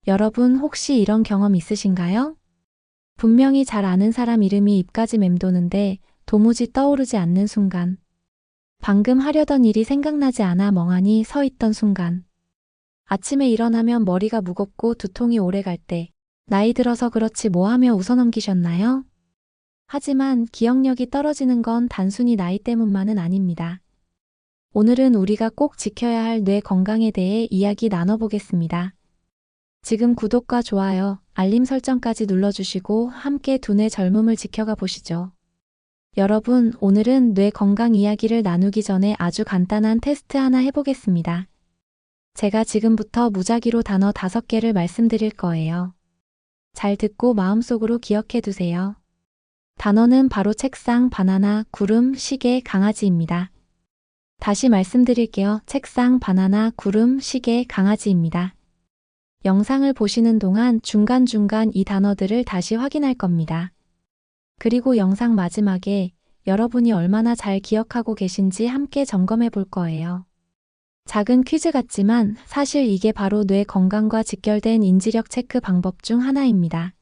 여러분 혹시 이런 경험 있으신가요? 분명히 잘 아는 사람 이름이 입까지 맴도는데 도무지 떠오르지 않는 순간. 방금 하려던 일이 생각나지 않아 멍하니 서 있던 순간. 아침에 일어나면 머리가 무겁고 두통이 오래 갈 때. 나이 들어서 그렇지 뭐 하며 웃어넘기셨나요? 하지만 기억력이 떨어지는 건 단순히 나이 때문만은 아닙니다. 오늘은 우리가 꼭 지켜야 할 뇌 건강에 대해 이야기 나눠보겠습니다. 지금 구독과 좋아요, 알림 설정까지 눌러주시고 함께 두뇌 젊음을 지켜가 보시죠. 여러분, 오늘은 뇌 건강 이야기를 나누기 전에 아주 간단한 테스트 하나 해보겠습니다. 제가 지금부터 무작위로 단어 5개를 말씀드릴 거예요. 잘 듣고 마음속으로 기억해 두세요. 단어는 바로 책상, 바나나, 구름, 시계, 강아지입니다. 다시 말씀드릴게요. 책상, 바나나, 구름, 시계, 강아지입니다. 영상을 보시는 동안 중간중간 이 단어들을 다시 확인할 겁니다. 그리고 영상 마지막에 여러분이 얼마나 잘 기억하고 계신지 함께 점검해 볼 거예요. 작은 퀴즈 같지만 사실 이게 바로 뇌 건강과 직결된 인지력 체크 방법 중 하나입니다.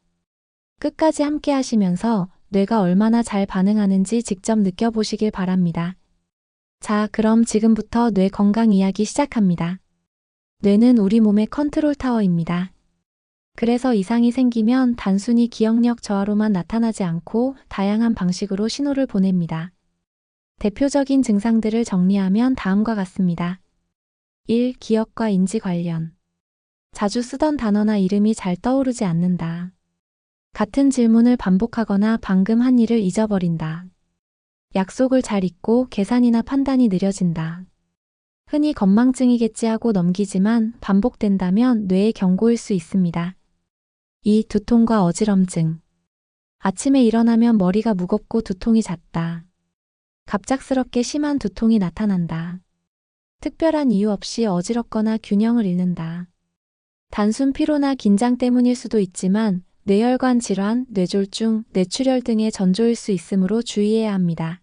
끝까지 함께 하시면서 뇌가 얼마나 잘 반응하는지 직접 느껴보시길 바랍니다. 자, 그럼 지금부터 뇌 건강 이야기 시작합니다. 뇌는 우리 몸의 컨트롤 타워입니다. 그래서 이상이 생기면 단순히 기억력 저하로만 나타나지 않고 다양한 방식으로 신호를 보냅니다. 대표적인 증상들을 정리하면 다음과 같습니다. 1. 기억과 인지 관련. 자주 쓰던 단어나 이름이 잘 떠오르지 않는다. 같은 질문을 반복하거나 방금 한 일을 잊어버린다. 약속을 잘 잊고 계산이나 판단이 느려진다. 흔히 건망증이겠지 하고 넘기지만 반복된다면 뇌의 경고일 수 있습니다. 2. 두통과 어지럼증. 아침에 일어나면 머리가 무겁고 두통이 잦다. 갑작스럽게 심한 두통이 나타난다. 특별한 이유 없이 어지럽거나 균형을 잃는다. 단순 피로나 긴장 때문일 수도 있지만 뇌혈관 질환, 뇌졸중, 뇌출혈 등의 전조일 수 있으므로 주의해야 합니다.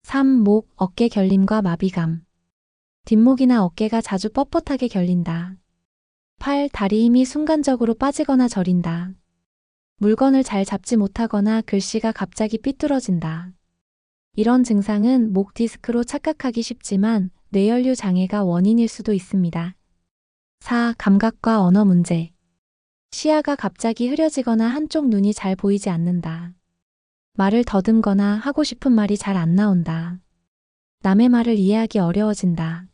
3. 목, 어깨 결림과 마비감. 뒷목이나 어깨가 자주 뻣뻣하게 결린다. 팔, 다리 힘이 순간적으로 빠지거나 저린다. 물건을 잘 잡지 못하거나 글씨가 갑자기 삐뚤어진다. 이런 증상은 목 디스크로 착각하기 쉽지만 뇌혈류 장애가 원인일 수도 있습니다. 4. 감각과 언어 문제. 시야가 갑자기 흐려지거나 한쪽 눈이 잘 보이지 않는다. 말을 더듬거나 하고 싶은 말이 잘 안 나온다. 남의 말을 이해하기 어려워진다.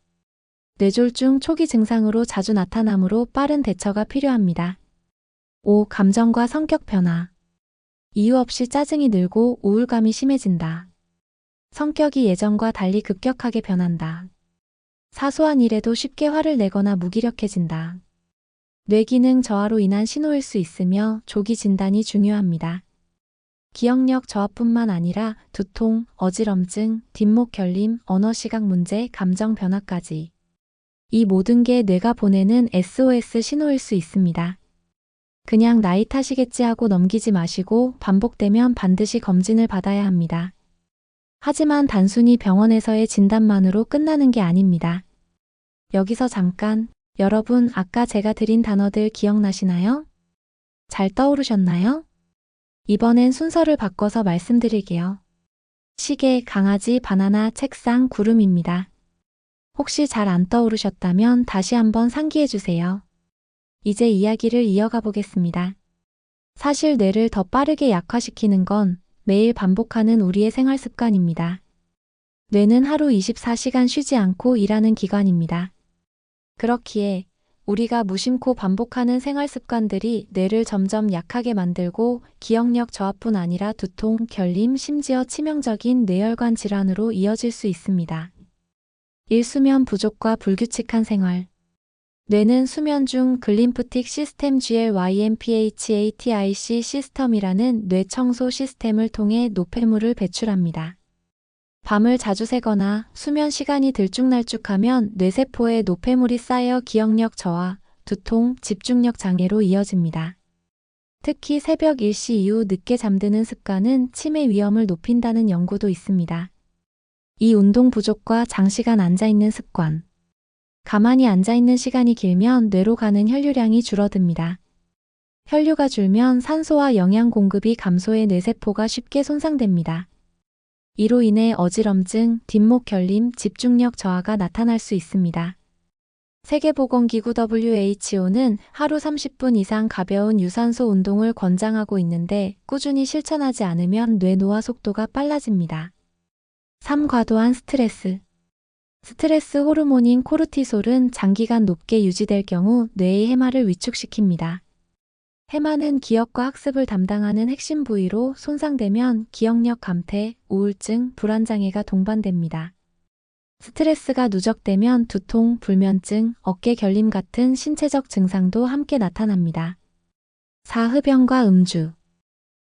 뇌졸중 초기 증상으로 자주 나타나므로 빠른 대처가 필요합니다. 5. 감정과 성격 변화. 이유 없이 짜증이 늘고 우울감이 심해진다. 성격이 예전과 달리 급격하게 변한다. 사소한 일에도 쉽게 화를 내거나 무기력해진다. 뇌기능 저하로 인한 신호일 수 있으며 조기 진단이 중요합니다. 기억력 저하뿐만 아니라 두통, 어지럼증, 뒷목 결림, 언어 시각 문제, 감정 변화까지. 이 모든 게 뇌가 보내는 SOS 신호일 수 있습니다. 그냥 나이 탓이겠지 하고 넘기지 마시고 반복되면 반드시 검진을 받아야 합니다. 하지만 단순히 병원에서의 진단만으로 끝나는 게 아닙니다. 여기서 잠깐, 여러분 아까 제가 드린 단어들 기억나시나요? 잘 떠오르셨나요? 이번엔 순서를 바꿔서 말씀드릴게요. 시계, 강아지, 바나나, 책상, 구름입니다. 혹시 잘 안 떠오르셨다면 다시 한번 상기해주세요. 이제 이야기를 이어가 보겠습니다. 사실 뇌를 더 빠르게 약화시키는 건 매일 반복하는 우리의 생활 습관입니다. 뇌는 하루 24시간 쉬지 않고 일하는 기관입니다. 그렇기에 우리가 무심코 반복하는 생활 습관들이 뇌를 점점 약하게 만들고 기억력 저하뿐 아니라 두통, 결림, 심지어 치명적인 뇌혈관 질환으로 이어질 수 있습니다. 1. 수면 부족과 불규칙한 생활. 뇌는 수면 중 글림프틱 시스템 GLYMPHATIC 시스템이라는 뇌 청소 시스템을 통해 노폐물을 배출합니다. 밤을 자주 새거나 수면 시간이 들쭉날쭉하면 뇌세포에 노폐물이 쌓여 기억력 저하, 두통, 집중력 장애로 이어집니다. 특히 새벽 1시 이후 늦게 잠드는 습관은 치매 위험을 높인다는 연구도 있습니다. 이 운동 부족과 장시간 앉아있는 습관. 가만히 앉아있는 시간이 길면 뇌로 가는 혈류량이 줄어듭니다. 혈류가 줄면 산소와 영양 공급이 감소해 뇌세포가 쉽게 손상됩니다. 이로 인해 어지럼증, 뒷목 결림, 집중력 저하가 나타날 수 있습니다. 세계보건기구 WHO는 하루 30분 이상 가벼운 유산소 운동을 권장하고 있는데 꾸준히 실천하지 않으면 뇌 노화 속도가 빨라집니다. 3. 과도한 스트레스. 스트레스 호르몬인 코르티솔은 장기간 높게 유지될 경우 뇌의 해마를 위축시킵니다. 해마는 기억과 학습을 담당하는 핵심 부위로 손상되면 기억력 감퇴, 우울증, 불안장애가 동반됩니다. 스트레스가 누적되면 두통, 불면증, 어깨 결림 같은 신체적 증상도 함께 나타납니다. 4. 흡연과 음주.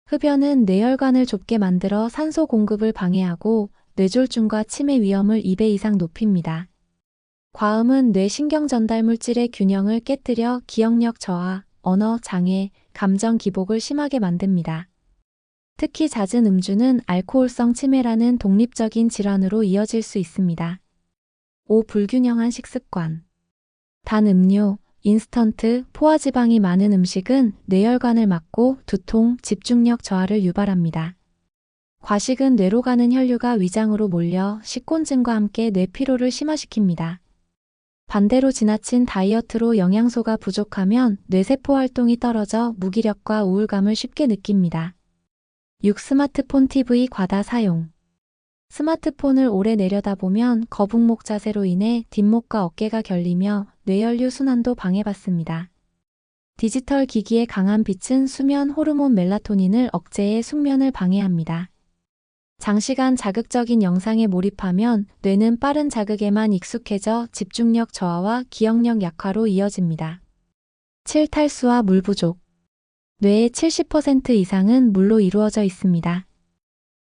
흡연은 뇌혈관을 좁게 만들어 산소 공급을 방해하고 뇌졸중과 치매 위험을 2배 이상 높입니다. 과음은 뇌 신경 전달 물질의 균형을 깨뜨려 기억력 저하, 언어 장애, 감정 기복을 심하게 만듭니다. 특히 잦은 음주는 알코올성 치매라는 독립적인 질환으로 이어질 수 있습니다. 5. 불균형한 식습관. 단 음료, 인스턴트, 포화지방이 많은 음식은 뇌혈관을 막고 두통, 집중력 저하를 유발합니다. 과식은 뇌로 가는 혈류가 위장으로 몰려 식곤증과 함께 뇌피로를 심화시킵니다. 반대로 지나친 다이어트로 영양소가 부족하면 뇌세포 활동이 떨어져 무기력과 우울감을 쉽게 느낍니다. 6. 스마트폰 TV 과다 사용. 스마트폰을 오래 내려다보면 거북목 자세로 인해 뒷목과 어깨가 결리며 뇌혈류 순환도 방해받습니다. 디지털 기기의 강한 빛은 수면 호르몬 멜라토닌을 억제해 숙면을 방해합니다. 장시간 자극적인 영상에 몰입하면 뇌는 빠른 자극에만 익숙해져 집중력 저하와 기억력 약화로 이어집니다. 7. 탈수와 물 부족. 뇌의 70% 이상은 물로 이루어져 있습니다.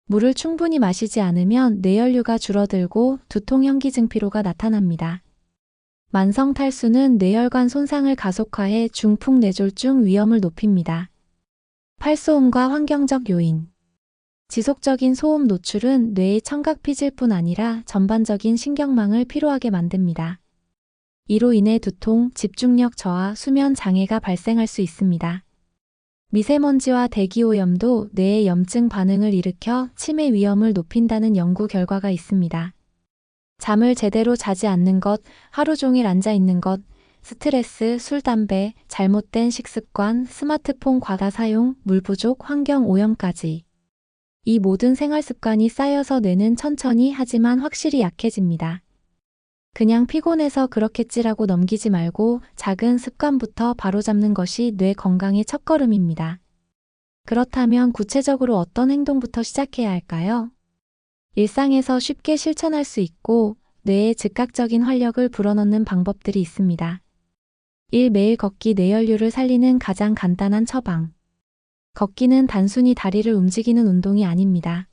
물을 충분히 마시지 않으면 뇌혈류가 줄어들고 두통, 현기증, 피로가 나타납니다. 만성 탈수는 뇌혈관 손상을 가속화해 중풍, 뇌졸중 위험을 높입니다. 8. 소음과 환경적 요인. 지속적인 소음 노출은 뇌의 청각 피질뿐 아니라 전반적인 신경망을 피로하게 만듭니다. 이로 인해 두통, 집중력 저하, 수면 장애가 발생할 수 있습니다. 미세먼지와 대기오염도 뇌의 염증 반응을 일으켜 치매 위험을 높인다는 연구 결과가 있습니다. 잠을 제대로 자지 않는 것, 하루 종일 앉아 있는 것, 스트레스, 술, 담배, 잘못된 식습관, 스마트폰 과다 사용, 물 부족, 환경 오염까지. 이 모든 생활 습관이 쌓여서 뇌는 천천히 하지만 확실히 약해집니다. 그냥 피곤해서 그렇겠지라고 넘기지 말고 작은 습관부터 바로잡는 것이 뇌 건강의 첫걸음입니다. 그렇다면 구체적으로 어떤 행동부터 시작해야 할까요? 일상에서 쉽게 실천할 수 있고 뇌에 즉각적인 활력을 불어넣는 방법들이 있습니다. 1. 매일 걷기. 뇌혈류를 살리는 가장 간단한 처방. 걷기는 단순히 다리를 움직이는 운동이 아닙니다.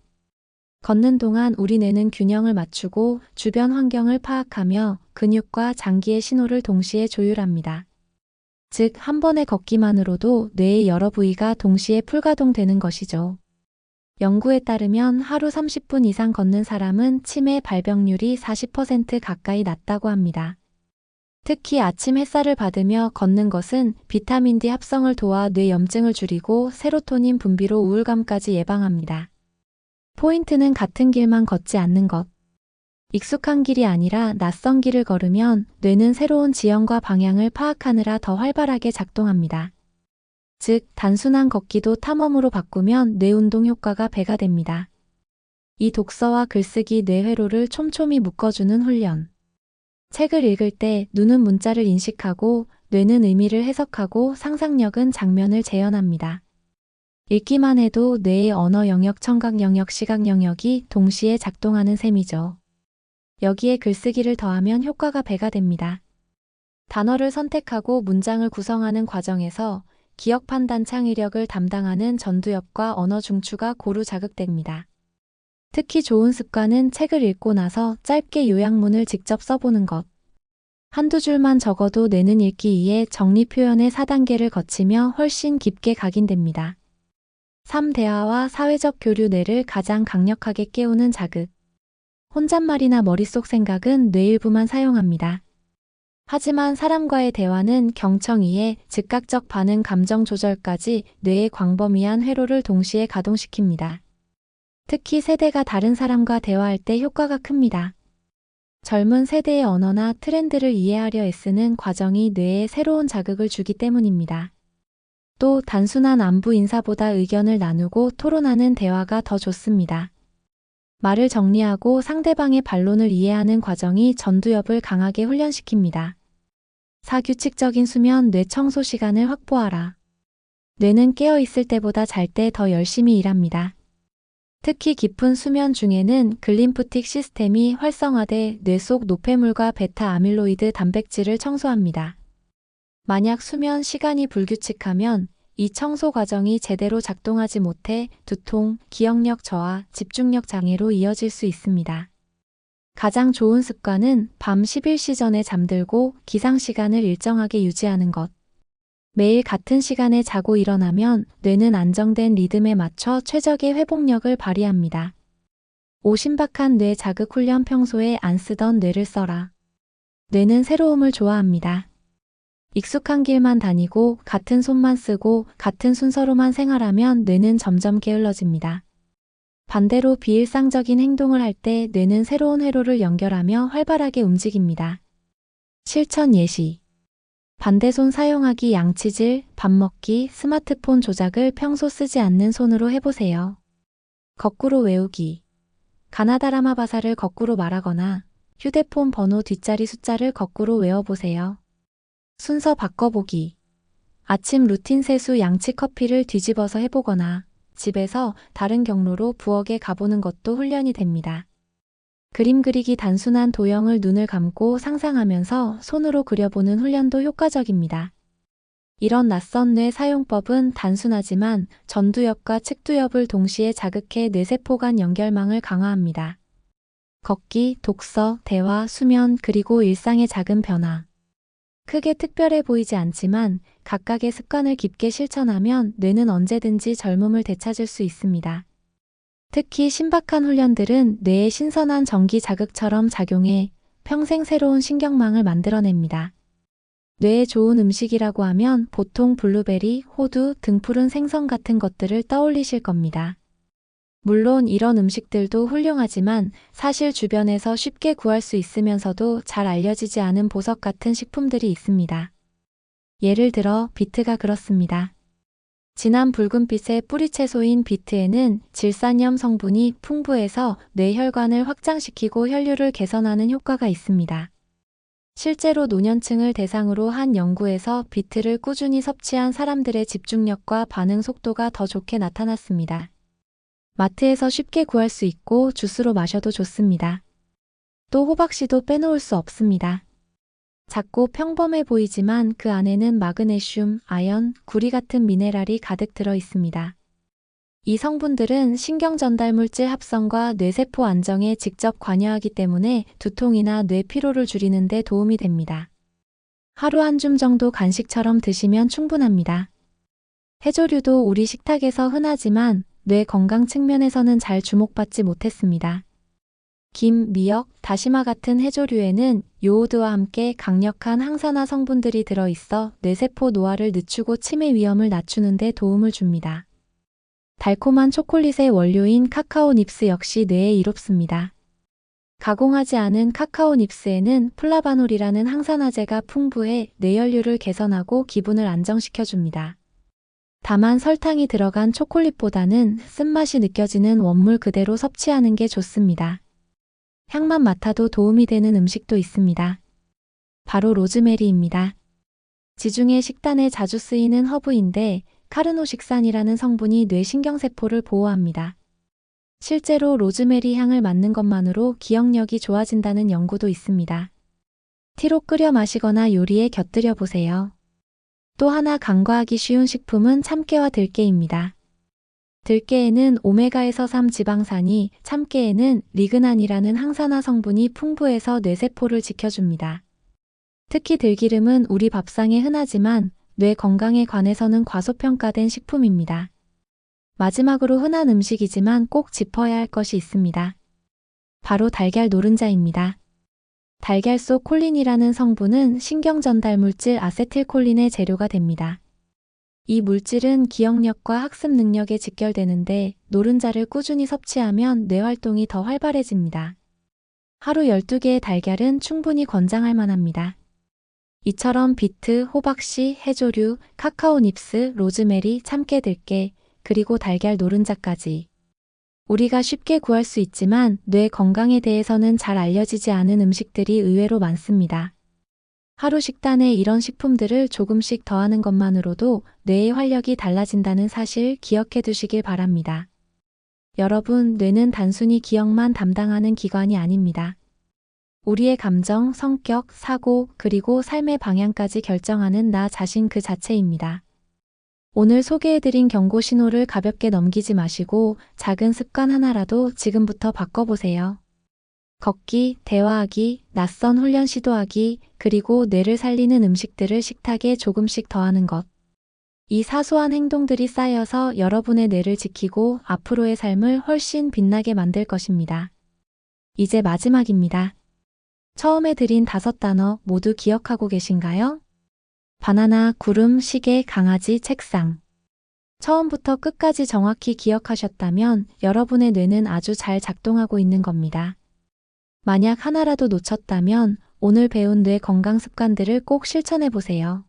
걷는 동안 우리 뇌는 균형을 맞추고 주변 환경을 파악하며 근육과 장기의 신호를 동시에 조율합니다. 즉, 한 번의 걷기만으로도 뇌의 여러 부위가 동시에 풀가동되는 것이죠. 연구에 따르면 하루 30분 이상 걷는 사람은 치매 발병률이 40% 가까이 낮다고 합니다. 특히 아침 햇살을 받으며 걷는 것은 비타민 D 합성을 도와 뇌 염증을 줄이고 세로토닌 분비로 우울감까지 예방합니다. 포인트는 같은 길만 걷지 않는 것. 익숙한 길이 아니라 낯선 길을 걸으면 뇌는 새로운 지형과 방향을 파악하느라 더 활발하게 작동합니다. 즉, 단순한 걷기도 탐험으로 바꾸면 뇌운동 효과가 배가 됩니다. 이 독서와 글쓰기 뇌회로를 촘촘히 묶어주는 훈련. 책을 읽을 때 눈은 문자를 인식하고 뇌는 의미를 해석하고 상상력은 장면을 재현합니다. 읽기만 해도 뇌의 언어 영역, 청각 영역, 시각 영역이 동시에 작동하는 셈이죠. 여기에 글쓰기를 더하면 효과가 배가 됩니다. 단어를 선택하고 문장을 구성하는 과정에서 기억 판단 창의력을 담당하는 전두엽과 언어 중추가 고루 자극됩니다. 특히 좋은 습관은 책을 읽고 나서 짧게 요약문을 직접 써보는 것. 한두 줄만 적어도 뇌는 읽기 위해 정리 표현의 4단계를 거치며 훨씬 깊게 각인됩니다. 3. 대화와 사회적 교류. 뇌를 가장 강력하게 깨우는 자극. 혼잣말이나 머릿속 생각은 뇌 일부만 사용합니다. 하지만 사람과의 대화는 경청 이해, 즉각적 반응 감정 조절까지 뇌의 광범위한 회로를 동시에 가동시킵니다. 특히 세대가 다른 사람과 대화할 때 효과가 큽니다. 젊은 세대의 언어나 트렌드를 이해하려 애쓰는 과정이 뇌에 새로운 자극을 주기 때문입니다. 또 단순한 안부 인사보다 의견을 나누고 토론하는 대화가 더 좋습니다. 말을 정리하고 상대방의 반론을 이해하는 과정이 전두엽을 강하게 훈련시킵니다. 4. 규칙적인 수면, 뇌 청소 시간을 확보하라. 뇌는 깨어있을 때보다 잘 때 더 열심히 일합니다. 특히 깊은 수면 중에는 글림프틱 시스템이 활성화돼 뇌 속 노폐물과 베타 아밀로이드 단백질을 청소합니다. 만약 수면 시간이 불규칙하면 이 청소 과정이 제대로 작동하지 못해 두통, 기억력 저하, 집중력 장애로 이어질 수 있습니다. 가장 좋은 습관은 밤 11시 전에 잠들고 기상 시간을 일정하게 유지하는 것. 매일 같은 시간에 자고 일어나면 뇌는 안정된 리듬에 맞춰 최적의 회복력을 발휘합니다. 5. 신박한 뇌 자극 훈련. 평소에 안 쓰던 뇌를 써라. 뇌는 새로움을 좋아합니다. 익숙한 길만 다니고 같은 손만 쓰고 같은 순서로만 생활하면 뇌는 점점 게을러집니다. 반대로 비일상적인 행동을 할 때 뇌는 새로운 회로를 연결하며 활발하게 움직입니다. 실천 예시. 반대손 사용하기, 양치질, 밥 먹기, 스마트폰 조작을 평소 쓰지 않는 손으로 해보세요. 거꾸로 외우기. 가나다라마 바사를 거꾸로 말하거나 휴대폰 번호 뒷자리 숫자를 거꾸로 외워보세요. 순서 바꿔보기. 아침 루틴 세수, 양치 커피를 뒤집어서 해보거나 집에서 다른 경로로 부엌에 가보는 것도 훈련이 됩니다. 그림 그리기. 단순한 도형을 눈을 감고 상상하면서 손으로 그려보는 훈련도 효과적입니다. 이런 낯선 뇌 사용법은 단순하지만 전두엽과 측두엽을 동시에 자극해 뇌세포 간 연결망을 강화합니다. 걷기, 독서, 대화, 수면, 그리고 일상의 작은 변화. 크게 특별해 보이지 않지만 각각의 습관을 깊게 실천하면 뇌는 언제든지 젊음을 되찾을 수 있습니다. 특히 신박한 훈련들은 뇌의 신선한 전기 자극처럼 작용해 평생 새로운 신경망을 만들어냅니다. 뇌에 좋은 음식이라고 하면 보통 블루베리, 호두, 등푸른 생선 같은 것들을 떠올리실 겁니다. 물론 이런 음식들도 훌륭하지만 사실 주변에서 쉽게 구할 수 있으면서도 잘 알려지지 않은 보석 같은 식품들이 있습니다. 예를 들어 비트가 그렇습니다. 진한 붉은빛의 뿌리채소인 비트에는 질산염 성분이 풍부해서 뇌혈관을 확장시키고 혈류를 개선하는 효과가 있습니다. 실제로 노년층을 대상으로 한 연구에서 비트를 꾸준히 섭취한 사람들의 집중력과 반응 속도가 더 좋게 나타났습니다. 마트에서 쉽게 구할 수 있고 주스로 마셔도 좋습니다. 또 호박씨도 빼놓을 수 없습니다. 작고 평범해 보이지만 그 안에는 마그네슘, 아연, 구리 같은 미네랄이 가득 들어 있습니다. 이 성분들은 신경전달물질 합성과 뇌세포 안정에 직접 관여하기 때문에 두통이나 뇌 피로를 줄이는 데 도움이 됩니다. 하루 한 줌 정도 간식처럼 드시면 충분합니다. 해조류도 우리 식탁에서 흔하지만 뇌 건강 측면에서는 잘 주목받지 못했습니다. 김, 미역, 다시마 같은 해조류에는 요오드와 함께 강력한 항산화 성분들이 들어있어 뇌세포 노화를 늦추고 치매 위험을 낮추는 데 도움을 줍니다. 달콤한 초콜릿의 원료인 카카오 닙스 역시 뇌에 이롭습니다. 가공하지 않은 카카오 닙스에는 플라바놀이라는 항산화제가 풍부해 뇌혈류를 개선하고 기분을 안정시켜줍니다. 다만 설탕이 들어간 초콜릿보다는 쓴맛이 느껴지는 원물 그대로 섭취하는 게 좋습니다. 향만 맡아도 도움이 되는 음식도 있습니다. 바로 로즈메리입니다. 지중해 식단에 자주 쓰이는 허브인데 카르노식산이라는 성분이 뇌 신경세포를 보호합니다. 실제로 로즈메리 향을 맡는 것만으로 기억력이 좋아진다는 연구도 있습니다. 티로 끓여 마시거나 요리에 곁들여 보세요. 또 하나 간과하기 쉬운 식품은 참깨와 들깨입니다. 들깨에는 오메가에서 3 지방산이, 참깨에는 리그난이라는 항산화 성분이 풍부해서 뇌세포를 지켜줍니다. 특히 들기름은 우리 밥상에 흔하지만 뇌 건강에 관해서는 과소평가된 식품입니다. 마지막으로 흔한 음식이지만 꼭 짚어야 할 것이 있습니다. 바로 달걀 노른자입니다. 달걀 속 콜린이라는 성분은 신경 전달 물질 아세틸콜린의 재료가 됩니다. 이 물질은 기억력과 학습 능력에 직결되는데 노른자를 꾸준히 섭취하면 뇌 활동이 더 활발해집니다. 하루 12개의 달걀은 충분히 권장할 만합니다. 이처럼 비트, 호박씨, 해조류, 카카오 닙스, 로즈메리, 참깨 들깨, 그리고 달걀 노른자까지. 우리가 쉽게 구할 수 있지만 뇌 건강에 대해서는 잘 알려지지 않은 음식들이 의외로 많습니다. 하루 식단에 이런 식품들을 조금씩 더하는 것만으로도 뇌의 활력이 달라진다는 사실 기억해 두시길 바랍니다. 여러분, 뇌는 단순히 기억만 담당하는 기관이 아닙니다. 우리의 감정, 성격, 사고, 그리고 삶의 방향까지 결정하는 나 자신 그 자체입니다. 오늘 소개해드린 경고 신호를 가볍게 넘기지 마시고 작은 습관 하나라도 지금부터 바꿔보세요. 걷기, 대화하기, 낯선 훈련 시도하기, 그리고 뇌를 살리는 음식들을 식탁에 조금씩 더하는 것. 이 사소한 행동들이 쌓여서 여러분의 뇌를 지키고 앞으로의 삶을 훨씬 빛나게 만들 것입니다. 이제 마지막입니다. 처음에 드린 5단어 모두 기억하고 계신가요? 바나나, 구름, 시계, 강아지, 책상. 처음부터 끝까지 정확히 기억하셨다면 여러분의 뇌는 아주 잘 작동하고 있는 겁니다. 만약 하나라도 놓쳤다면 오늘 배운 뇌 건강 습관들을 꼭 실천해 보세요.